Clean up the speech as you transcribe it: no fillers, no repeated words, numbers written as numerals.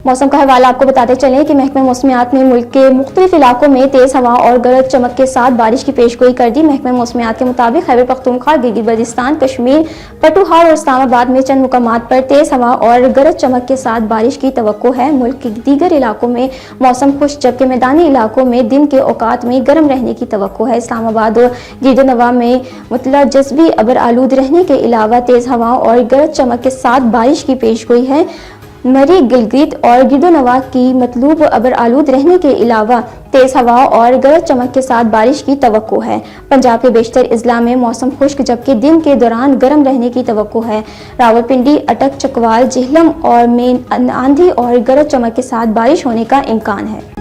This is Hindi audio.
मौसम का हवाला आपको बताते चलें कि महकमे मौसमियात ने मुल्क के मुख्तलिफ इलाकों में तेज़ हवा और गरज चमक के साथ बारिश की पेशगोई कर दी। महकमे मौसमियात के मुताबिक खैबर पख्तूनख्वा, गिलगित बल्तिस्तान, कश्मीर, पटुहार और इस्लामाबाद में चंद मुकामात पर तेज़ हवा और गरज चमक के साथ बारिश की तवक्को है। मुल्क के दीगर इलाकों में मौसम खुश्क, जबकि मैदानी इलाकों में दिन के औकात में गर्म रहने की तवक्को है। इस्लामाबाद और गिरदनवा में मुतला जज़बी अबर आलूद रहने के अलावा तेज़ हवा और गरज चमक के साथ बारिश की पेशगोई है। मरी, गिलगित और गिरदोनवा की मतलूब अबर आलूद रहने के अलावा तेज़ हवा और गरज चमक के साथ बारिश की तवक्को है। पंजाब के बेशतर अजला में मौसम खुश्क, जबकि दिन के दौरान गर्म रहने की तवक्को है। रावलपिंडी, अटक, चकवाल, जेहलम और में आंधी और गरज चमक के साथ बारिश होने का इम्कान है।